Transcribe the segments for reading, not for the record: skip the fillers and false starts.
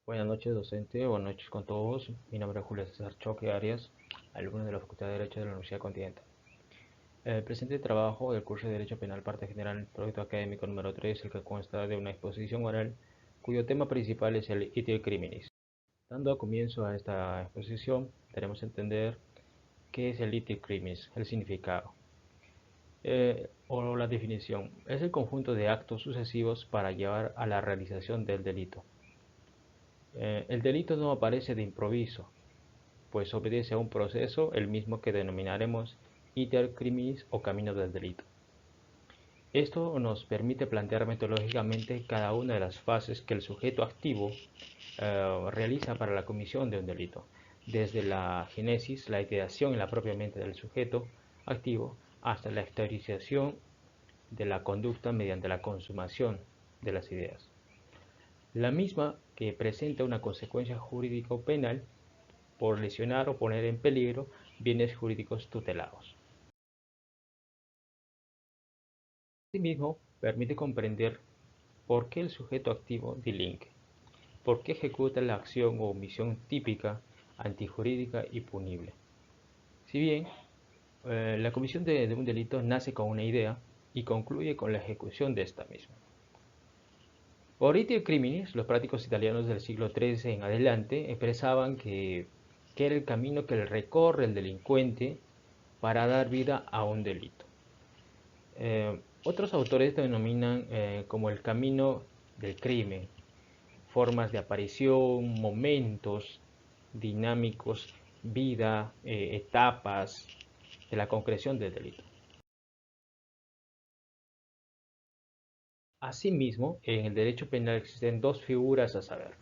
Buenas noches, docente. Buenas noches con todos. Mi nombre es Julio César Choque Arias, alumno de la Facultad de Derecho de la Universidad Continental. El presente trabajo del curso de Derecho Penal Parte General, proyecto académico número 3, el que consta de una exposición oral, cuyo tema principal es el iter criminis. Dando comienzo a esta exposición, tenemos que entender qué es el iter criminis, el significado. O la definición, es el conjunto de actos sucesivos para llevar a la realización del delito. El delito no aparece de improviso, pues obedece a un proceso, el mismo que denominaremos iter criminis o camino del delito. Esto nos permite plantear metodológicamente cada una de las fases que el sujeto activo realiza para la comisión de un delito, desde la génesis, la ideación en la propia mente del sujeto activo, hasta la exteriorización de la conducta mediante la consumación de las ideas. La misma que presenta una consecuencia jurídico-penal por lesionar o poner en peligro bienes jurídicos tutelados. Asimismo, permite comprender por qué el sujeto activo delinque, por qué ejecuta la acción o omisión típica, antijurídica y punible. Si bien la comisión de un delito nace con una idea y concluye con la ejecución de esta misma. Por iter criminis, los prácticos italianos del siglo XIII en adelante expresaban que era el camino que recorre el delincuente para dar vida a un delito. Otros autores denominan como el camino del crimen, formas de aparición, momentos dinámicos, vida, etapas de la concreción del delito. Asimismo, en el derecho penal existen dos figuras a saber.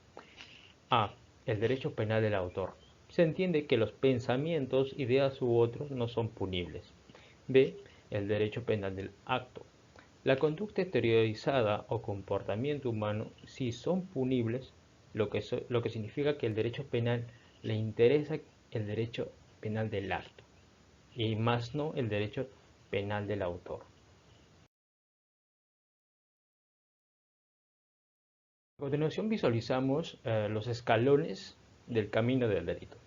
A. El derecho penal del autor. Se entiende que los pensamientos, ideas u otros no son punibles. B. El derecho penal del acto. La conducta exteriorizada o comportamiento humano sí son punibles, lo que significa que el derecho penal le interesa el derecho penal del acto y más no el derecho penal del autor. A continuación visualizamos los escalones del camino del delito.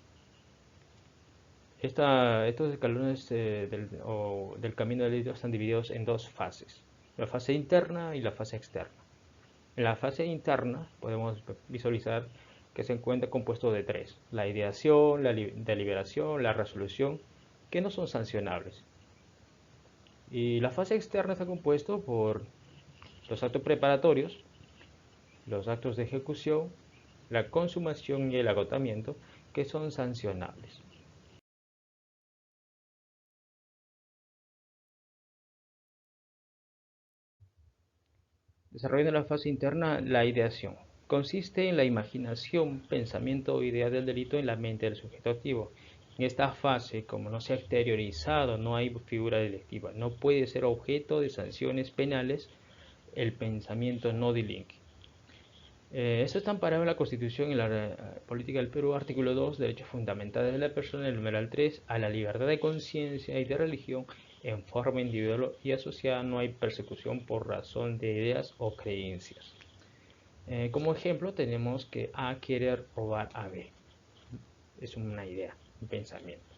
Estos escalones del camino del delito están divididos en dos fases, la fase interna y la fase externa. En la fase interna podemos visualizar que se encuentra compuesto de tres: la ideación, la deliberación, la resolución, que no son sancionables. Y la fase externa está compuesto por los actos preparatorios, los actos de ejecución, la consumación y el agotamiento, que son sancionables. Desarrollando la fase interna, la ideación. Consiste en la imaginación, pensamiento o idea del delito en la mente del sujeto activo. En esta fase, como no se ha exteriorizado, no hay figura delictiva, no puede ser objeto de sanciones penales, el pensamiento no delinque. Esto está amparado en la Constitución y la Política del Perú, artículo 2, derechos fundamentales de la persona, el numeral 3, a la libertad de conciencia y de religión en forma individual y asociada, no hay persecución por razón de ideas o creencias. Como ejemplo tenemos que A quiere robar a B, es una idea, un pensamiento.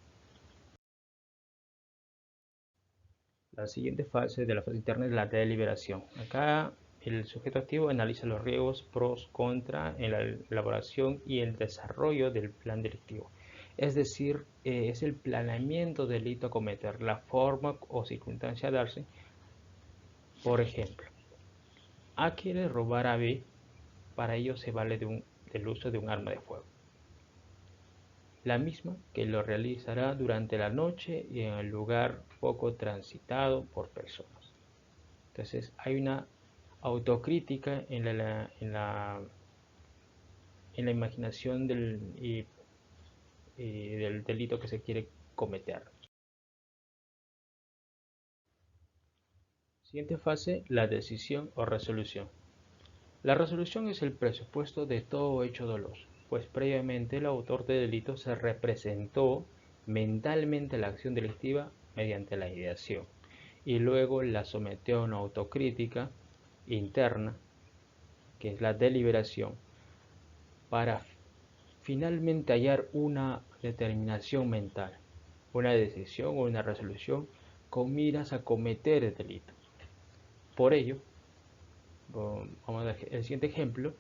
La siguiente fase de la fase interna es la deliberación. Acá el sujeto activo analiza los riesgos, pros, contra en la elaboración y el desarrollo del plan delictivo. Es decir, es el planeamiento del delito a cometer, la forma o circunstancia a darse. Por ejemplo, A quiere robar a B, para ello se vale del uso de un arma de fuego. La misma que lo realizará durante la noche y en el lugar poco transitado por personas. Entonces hay una autocrítica en la imaginación del delito que se quiere cometer. Siguiente fase, la decisión o resolución. La resolución es el presupuesto de todo hecho doloso, pues previamente el autor del delito se representó mentalmente la acción delictiva mediante la ideación y luego la sometió a una autocrítica interna, que es la deliberación, para finalmente hallar una determinación mental, una decisión o una resolución con miras a cometer el delito. Por ello, vamos a ver el siguiente ejemplo.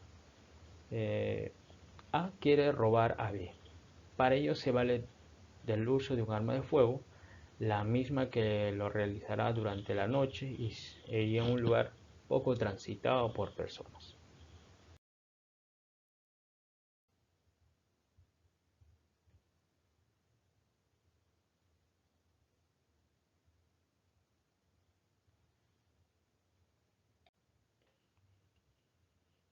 A quiere robar a B. Para ello se vale del uso de un arma de fuego, la misma que lo realizará durante la noche y en un lugar poco transitado por personas.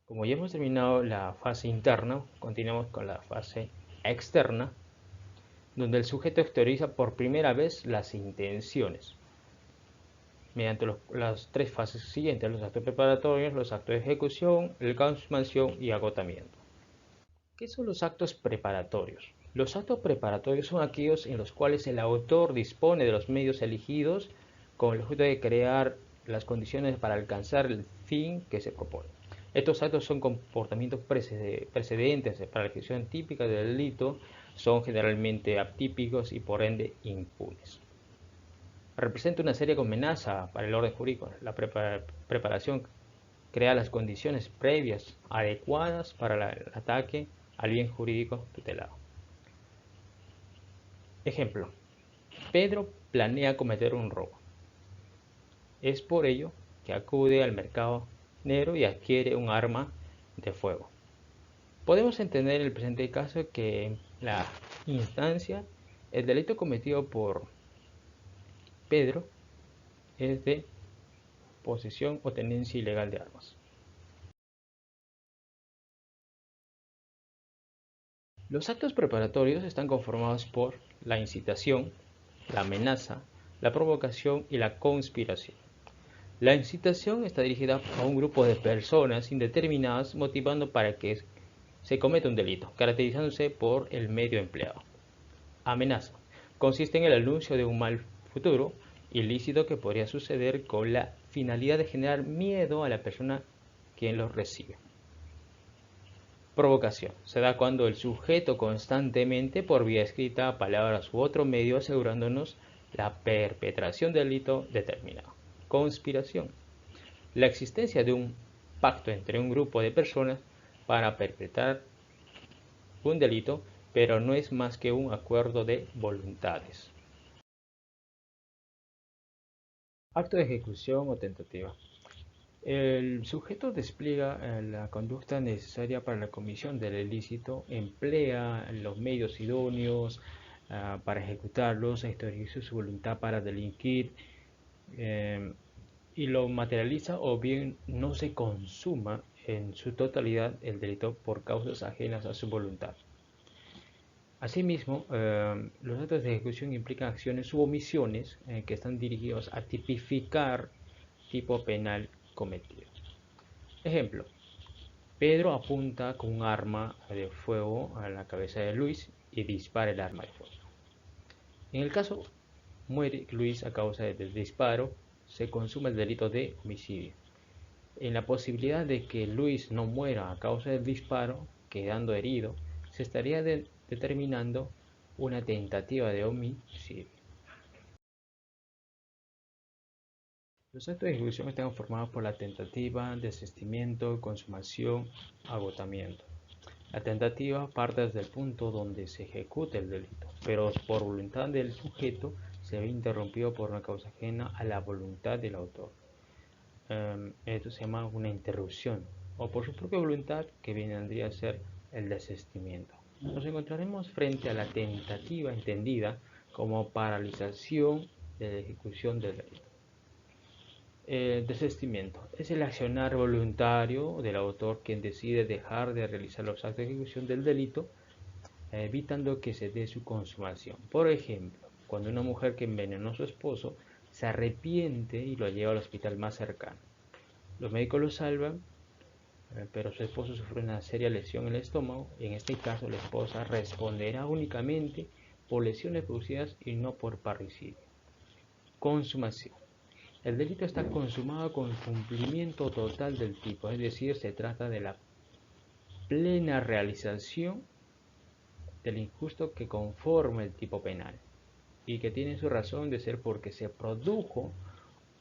Como ya hemos terminado la fase interna, continuamos con la fase externa, donde el sujeto exterioriza por primera vez las intenciones, mediante las tres fases siguientes: los actos preparatorios, los actos de ejecución, la consumación y agotamiento. ¿Qué son los actos preparatorios? Los actos preparatorios son aquellos en los cuales el autor dispone de los medios elegidos con el objeto de crear las condiciones para alcanzar el fin que se propone. Estos actos son comportamientos precedentes para la ejecución típica del delito, son generalmente atípicos y por ende impunes. Representa una seria amenaza para el orden jurídico. La preparación crea las condiciones previas adecuadas para el ataque al bien jurídico tutelado. Ejemplo: Pedro planea cometer un robo. Es por ello que acude al mercado negro y adquiere un arma de fuego. Podemos entender en el presente caso que en la instancia el delito cometido por Pedro es de posesión o tenencia ilegal de armas. Los actos preparatorios están conformados por la incitación, la amenaza, la provocación y la conspiración. La incitación está dirigida a un grupo de personas indeterminadas motivando para que se cometa un delito, caracterizándose por el medio empleado. Amenaza consiste en el anuncio de un mal futuro ilícito que podría suceder con la finalidad de generar miedo a la persona quien lo recibe. Provocación se da cuando el sujeto constantemente, por vía escrita, palabras u otro medio, asegurándonos la perpetración del delito determinado. Conspiración: la existencia de un pacto entre un grupo de personas para perpetrar un delito, pero no es más que un acuerdo de voluntades. Acto de ejecución o tentativa. El sujeto despliega la conducta necesaria para la comisión del ilícito, emplea los medios idóneos para ejecutarlos, exterioriza su voluntad para delinquir y lo materializa, o bien no se consuma en su totalidad el delito por causas ajenas a su voluntad. Asimismo, los actos de ejecución implican acciones u omisiones que están dirigidos a tipificar tipo penal cometido. Ejemplo: Pedro apunta con un arma de fuego a la cabeza de Luis y dispara el arma de fuego. En el caso muere Luis a causa del disparo, se consuma el delito de homicidio. En la posibilidad de que Luis no muera a causa del disparo, quedando herido, se estaría determinando una tentativa de homicidio. Los actos de ejecución están formados por la tentativa, desistimiento, consumación, agotamiento. La tentativa parte desde el punto donde se ejecuta el delito, pero por voluntad del sujeto se ve interrumpido por una causa ajena a la voluntad del autor. Esto se llama una interrupción, o por su propia voluntad, que vendría a ser el desistimiento. Nos encontraremos frente a la tentativa entendida como paralización de la ejecución del delito. Desistimiento es el accionar voluntario del autor, quien decide dejar de realizar los actos de ejecución del delito, evitando que se dé su consumación. Por ejemplo, cuando una mujer que envenenó a su esposo se arrepiente y lo lleva al hospital más cercano. Los médicos lo salvan, pero su esposo sufre una seria lesión en el estómago. En este caso, la esposa responderá únicamente por lesiones producidas y no por parricidio. Consumación: el delito está consumado con el cumplimiento total del tipo, es decir, se trata de la plena realización del injusto que conforma el tipo penal y que tiene su razón de ser porque se produjo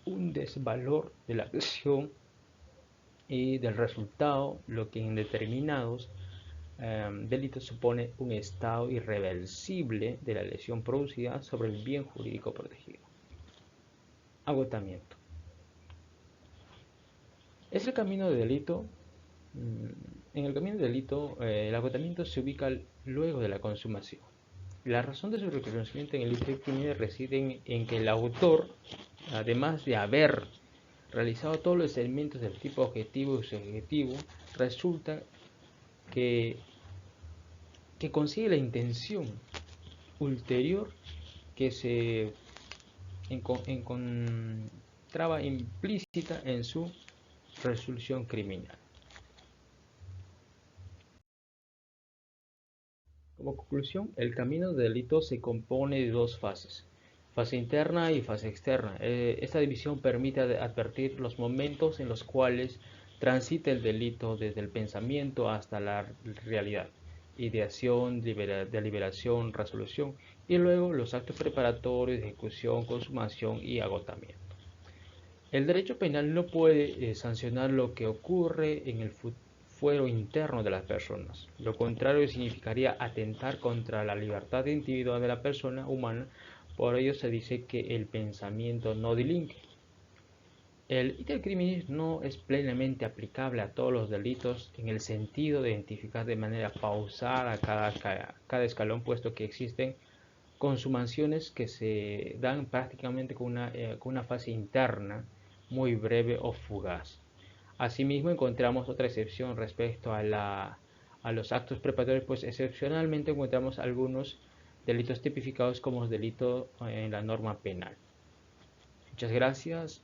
un desvalor de la acción y del resultado, lo que en determinados delitos supone un estado irreversible de la lesión producida sobre el bien jurídico protegido. Agotamiento. Es el camino de delito. En el camino de delito, el agotamiento se ubica luego de la consumación. La razón de su reconocimiento en el delito criminal reside en que el autor, además de haber realizado todos los elementos del tipo objetivo y subjetivo, resulta que, que consigue la intención ulterior que se encontraba implícita en su resolución criminal. Como conclusión, el camino del delito se compone de dos fases, fase interna y fase externa. Esta división permite advertir los momentos en los cuales transita el delito desde el pensamiento hasta la realidad, ideación, deliberación, resolución, y luego los actos preparatorios, ejecución, consumación y agotamiento. El derecho penal no puede sancionar lo que ocurre en el fuero interno de las personas. Lo contrario significaría atentar contra la libertad individual de la persona humana. Por ello se dice que el pensamiento no delinque. El iter criminis no es plenamente aplicable a todos los delitos en el sentido de identificar de manera pausada cada escalón, puesto que existen consumaciones que se dan prácticamente con una fase interna muy breve o fugaz. Asimismo, encontramos otra excepción respecto a los actos preparatorios, pues excepcionalmente encontramos algunos delitos tipificados como delitos en la norma penal. Muchas gracias.